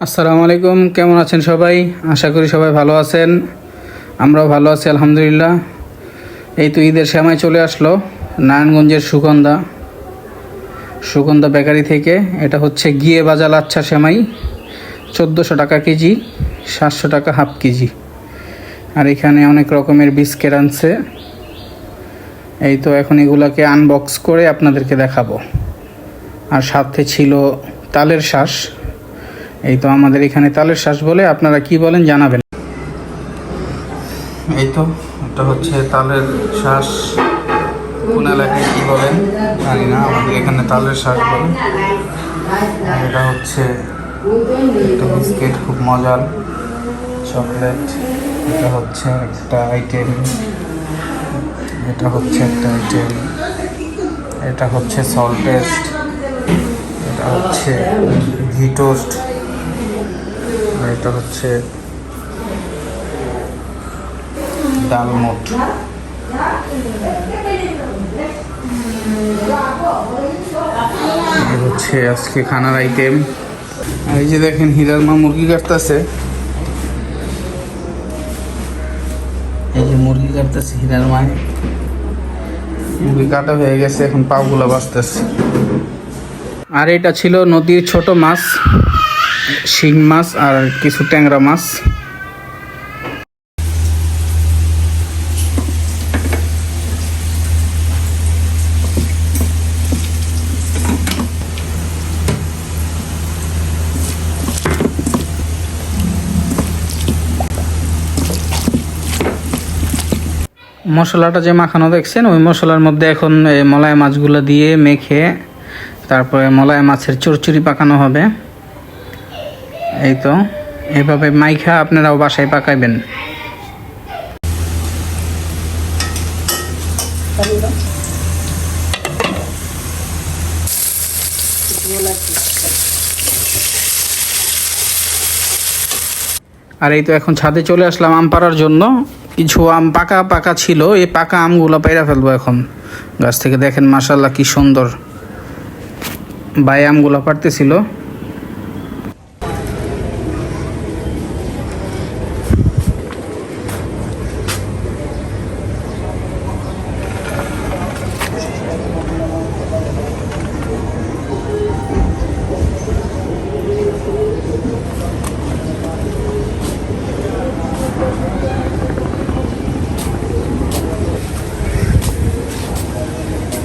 আসসালামু আলাইকুম, কেমন আছেন সবাই? আশা করি সবাই ভালো আছেন। আমরাও ভালো আছি আলহামদুলিল্লাহ। এই তো ঈদের সময় চলে আসলো নারায়ণগঞ্জের সুগন্ধা বেকারি থেকে। এটা হচ্ছে গিয়ে বাজা লাচ্ছা সেমাই, 1400 টাকা কেজি, 700 টাকা হাফ কেজি। আর এখানে অনেক রকমের বিস্কিট আনছে। এই তো এখন এগুলাকে আনবক্স করে আপনাদেরকে দেখাবো। আর সাথে ছিল তালের শ্বাস। এই তো আমাদের এখানে তালের শ্বাস বলে, আপনারা কি বলেন জানাবেন। এই তো এটা হচ্ছে তালের শ্বাস, কোন এলাকায় কী বলেন জানি না, আমাদের এখানে তালের শ্বাস বলে। এটা হচ্ছে একটা বিস্কিট, খুব মজার চকলেট। এটা হচ্ছে একটা আইটেম, এটা হচ্ছে একটা আইটেম, এটা হচ্ছে সল্ট টেস্ট, এটা হচ্ছে ঘি টোস্ট, এটা হচ্ছে ডালমোট। এই হচ্ছে আজকে খানার আইটেম। আর এই যে দেখেন হীরার মা মুরগি কাটতেছে, এই যে মুরগি কাটতেছে হীরার মায়। মুরগি কাটা হয়ে গেছে, এখন পাগুলা বাঁচতেছে। আর এটা ছিল নদীর ছোট মাছ, শিং মাছ আর কিছু ট্যাংরা মাছ। মশলাটা যে মাখানো দেখছেন, ওই মশলার মধ্যে এখন মলায় মাছগুলো দিয়ে মেখে তারপরে মলায় মাছের চচ্চড়ি পাকানো হবে। এই তো এইভাবে মাইখা আপনারাও বাসায় পাকাইবেন। আর এই তো এখন ছাদে চলে আসলাম আম পাড়ার জন্য। কিছু আম পাকা পাকা ছিল, এই পাকা আমগুলো পাইরা ফেলবো এখন গাছ থেকে। দেখেন মাশাআল্লাহ কি সুন্দর ভাই আমগুলো পাড়তেছিল।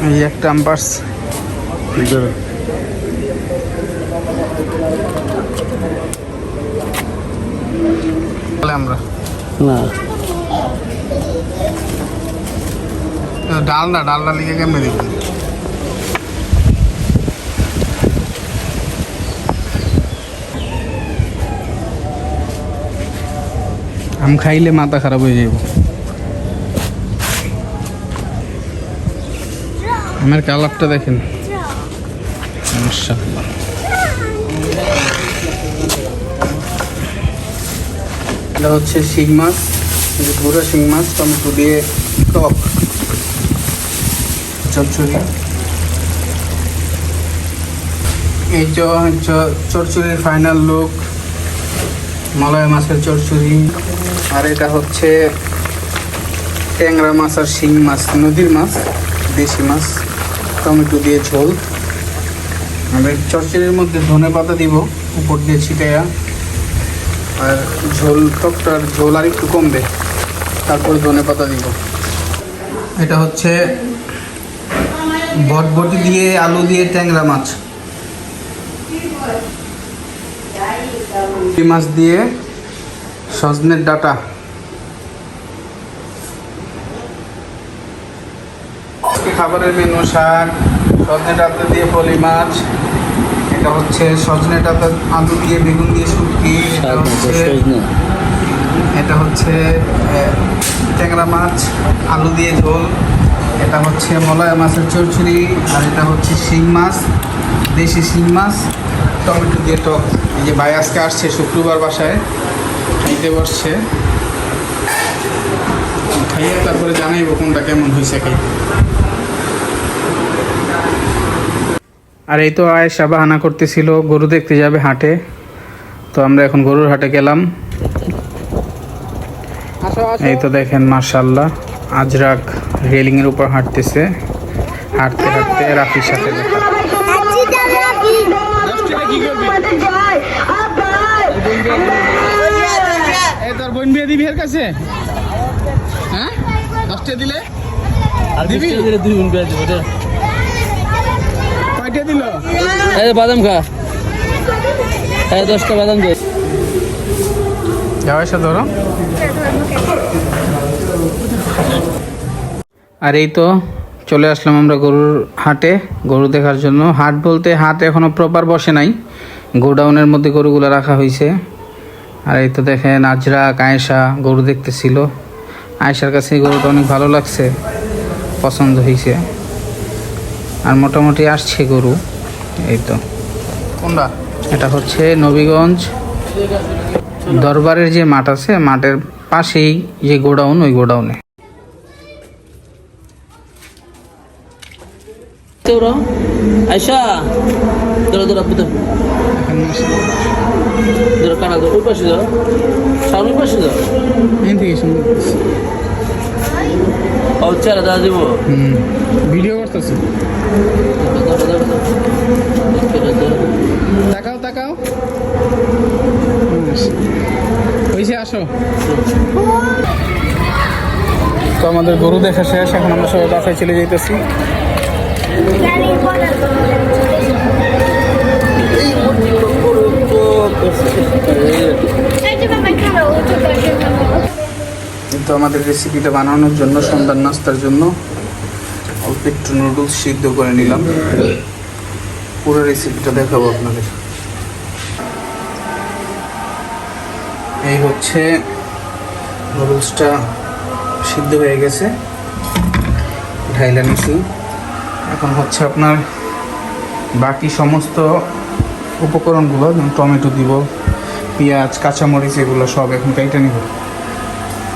এই একটা আম পাড়ছে আমরা না ডালনা লিখে কেমনে দিবেন? আম খাইলে মাথা খারাপ হয়ে যাব। আমার কালারটা দেখেন মাশাআল্লাহ। এটা হচ্ছে শিং মাছ, পুরো শিং মাছ, টমেটো দিয়ে টক চচ্চড়ি। এই চচ্চড়ির ফাইনাল লুক, মলায় মাছের চচ্চড়ি। আর এটা হচ্ছে ট্যাংরা মাছ আর শিং মাছ, নদীর মাছ, দেশি মাছ, টমেটো দিয়ে ঝোল। আর চচ্চড়ির মধ্যে ধনে পাতা দিব উপর দিয়ে ছিটাইয়া। আর টকটার ঝোল আর একটু কমবে, তারপর ধনে পাতা দিব। এটা হচ্ছে বটবটি দিয়ে আলু দিয়ে ট্যাংরা মাছ, মাছ দিয়ে সজনের ডাঁটা। খাবারের মেনু শাক, সজনে ডাঁটা দিয়ে পলি মাছ, এটা হচ্ছে সজনে ডাঁটা আলু দিয়ে বেগুন দিয়ে শুটকি, এটা হচ্ছে ট্যাংরা মাছ আলু দিয়ে ঝোল, এটা হচ্ছে মলায় মাছের চচ্চড়ি, আর এটা হচ্ছে শিং মাছ, দেশি শিং মাছ, টমেটো দিয়ে টক। এই যে ভাই আজকে আসছে শুক্রবার, বাসায় খাইতে বসছে, খাইয়ে তারপরে জানাইব কোনটা কেমন হয়েছে খাইতে। আর এই তো আয়েশা বাহানা করতেছিল গরু দেখতে যাবে হাটে। তো তো আমরা এখন গরুর হাটে গেলাম। এই তো দেখেন মাশাআল্লাহ, আজরাক রেলিং এর উপর হাঁটতেছে। হাঁটতে হাঁটতে রাফির সাথে দেখা। তোর বোন বিয়ে দিবি এর কাছে? হ্যাঁ, 10 টাকা দিলে দিবি? 2 বোন বিয়ে দিব। কয়টা দিল? এই বাদাম খা। এই 10টা বাদাম দে। যাওয়ার সাথে ধরো। আর এই তো চলে আসলাম আমরা গরুর হাটে গরু দেখার জন্য। হাট বলতে হাট এখনো প্রপার বসে নাই, গোডাউনের মধ্যে গরুগুলো রাখা হয়েছে। আর এই তো দেখেন আজরাক আয়েশা গরু দেখতেছিল। আয়েশার কাছে এই গরুটা অনেক ভালো লাগছে, পছন্দ হয়েছে। আর মোটামুটি আসছে গরু। এই তো কোনটা, এটা হচ্ছে নবীগঞ্জ দরবারের যে মাঠ আছে, মাঠের পাশেই যে গোডাউন, ওই গোডাউনে। আয়শা ধরো ধরো ধরো কানা ধরো, ওই পাশে ধরো, সামনের পাশে ধরো। ও চারা দাদা দিব। ভিডিও করতেছি। তাকাও তাকাও, ওইসে আসো। তো আমাদের গরু দেখা শেষ, এখন আমরা সবাই বাসায় চলে যেতেছি। কিন্তু আমাদের রেসিপিটা বানানোর জন্য, সন্ধ্যার নাস্তার জন্য অল্প একটু নুডলস সিদ্ধ করে নিলাম। পুরো রেসিপিটা দেখাবো আপনাদের। এই হচ্ছে নুডলসটা সিদ্ধ হয়ে গেছে, ঢাইলা নিছি। এখন হচ্ছে আপনার বাকি সমস্ত উপকরণগুলো, যেমন টমেটো দিব, পেঁয়াজ, কাঁচামরিচ, এগুলো সব এখন কেটে নিব।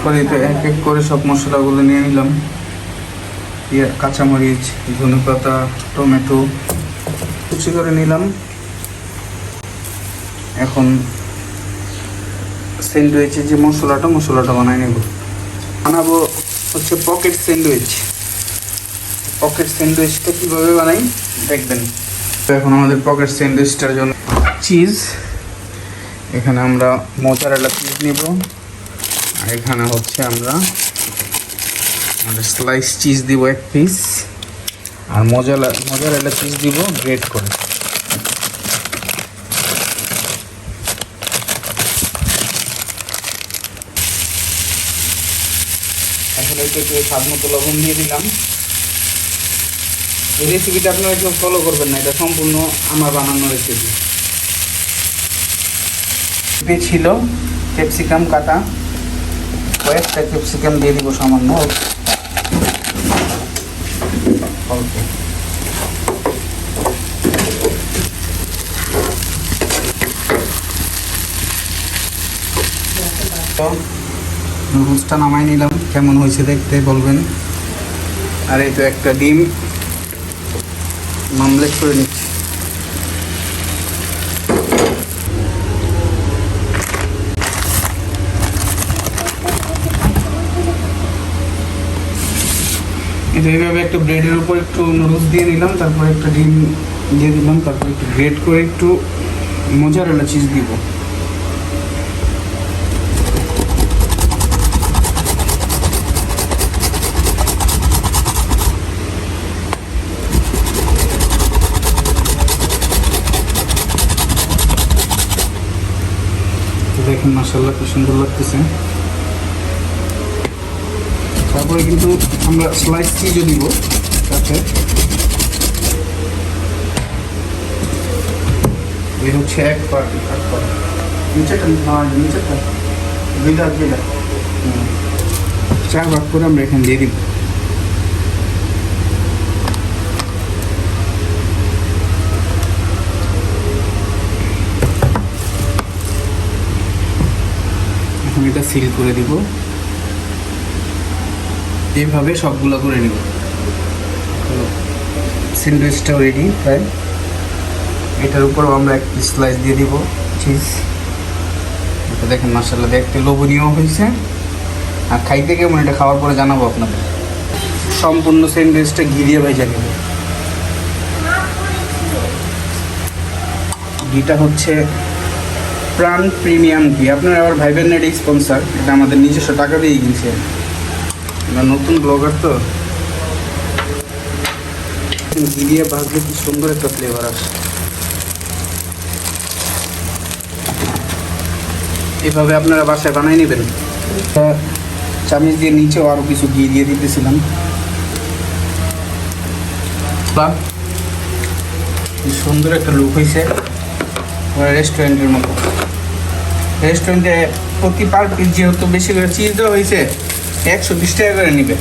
পরে এক এক করে সব মশলাগুলো নিয়ে নিলাম। কাঁচামরিচ, ধনেপাতা, টমেটো কুচি করে নিলাম। এখন স্যান্ডউইচের যে মশলাটা বানাই নেব। বানাবো হচ্ছে পকেট স্যান্ডউইচ। পকেট স্যান্ডউইচটা কীভাবে বানাই দেখবেন। তো এখন আমাদের পকেট স্যান্ডউইচটার জন্য চিজ, এখানে আমরা মোজারেলা চিজ নিব। আর এখানে হচ্ছে আমরা স্লাইস চিজ দিব 1 পিস। আর মোজারেলা চিজ দিব গ্রেট করে। এখন একটু স্বাদ মতো লবণ দিয়ে দিলাম। এই রেসিপিটা আপনারা কেউ ফলো করবেন না, এটা সম্পূর্ণ আমার বানানো রেসিপি। ছিল ক্যাপসিকাম কাটা, কয়েকটা ক্যাপসিকাম দিয়ে দিব সামান্য অল্প। নুডলসটা নামাই নিলাম, কেমন হয়েছে দেখতে বলবেন। আর এই তো একটা ডিম মামলেট করে নিচ্ছি। এইভাবে একটা ব্রেডের উপর একটু নুডলস দিয়ে নিলাম, তারপর একটা ডিম দিয়ে দিলাম, তারপর একটু গ্রেট করে একটু মোজারেলা চিজ দিব। দেখেন মাশাআল্লাহ কি সুন্দর লাগতেছে। তারপরে কিন্তু আমরা স্লাইস চিজও দিব সাথে। এই হচ্ছে 1 পার্ট নিচেটা, দুইটা 4 ভাগ করে আমরা এখানে দিয়ে দিব। এখন এটা সিল করে দিব। এইভাবে সবগুলো করে নিব। স্যান্ডউইচটাও রেডি প্রায়। এটার উপরও আমরা 1 স্লাইস দিয়ে দিব চিজ। এটা দেখেন মাশাআল্লাহ দেখতে লোভনীয় হয়েছে। আর খাইতে কেমন এটা খাওয়ার পরে জানাবো আপনাদের। সম্পূর্ণ স্যান্ডউইচটা ঘি দিয়ে ভেজে নেব। ঘিটা হচ্ছে প্রাণ প্রিমিয়াম ঘি। আপনারা আবার ভাইবেন না এটা স্পন্সার, এটা আমাদের নিজস্ব টাকা দিয়ে কিনছে। আমরা নতুন ব্লগার তো, ঘি দিয়ে ভাজলে কি সুন্দর একটা ফ্লেভার আসে। এভাবে আপনারা বাসায় বানাই নেবেন। চামিচ দিয়ে নিচেও আরও কিছু ঘি দিয়ে দিতেছিলাম। কি সুন্দর একটা লুক হয়েছে, রেস্টুরেন্টের মতো। রেস্টুরেন্টে প্রতি পার পিস যেহেতু বেশি করে চিজ দেওয়া হয়েছে 120 টাকা করে নিবে।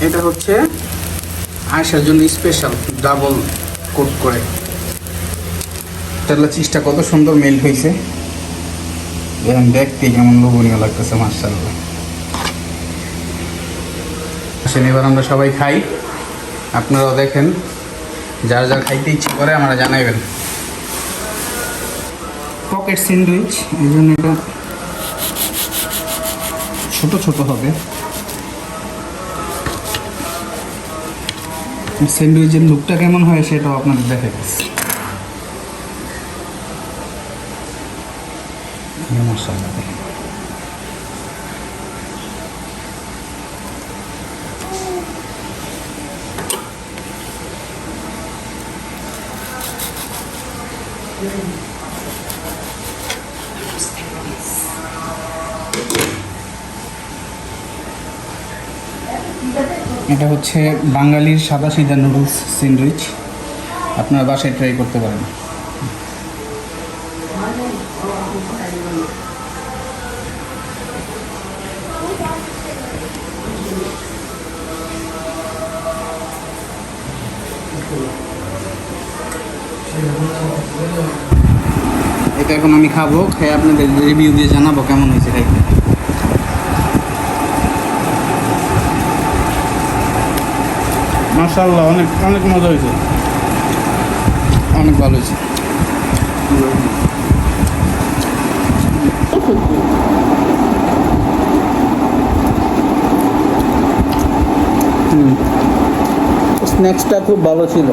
এটা হচ্ছে আয়সার জন্য স্পেশাল ডাবল কোট করে। তাহলে চিজটা কত সুন্দর মেল্ট হয়েছে, এখন দেখতে কেমন লোভনীয় লাগতেছে মাশাআল্লাহ। আসেন এবার আমরা সবাই খাই, আপনারাও দেখেন। যার যার খাইতে ইচ্ছে করে আমরা জানাইবেন। পকেট স্যান্ডউইচ, এই জন্য এটা ছোট ছোট হবে। স্যান্ডউইচের লুকটা কেমন হয় সেটাও আপনাদের দেখা গেছে। মশলা দেখেন, এটা হচ্ছে বাঙালির সাদা সিধা নুডলস স্যান্ডউইচ। আপনারা বাসায় ট্রাই করতে পারেন। এটা এখন আমি খাবো, খেয়ে আপনাদের রিভিউ দিয়ে জানাবো কেমন হয়েছে খাইতে। মাশাআল্লাহ অনেক অনেক মজা হয়েছে, অনেক ভালো হয়েছে। স্ন্যাক্সটা খুব ভালো ছিল।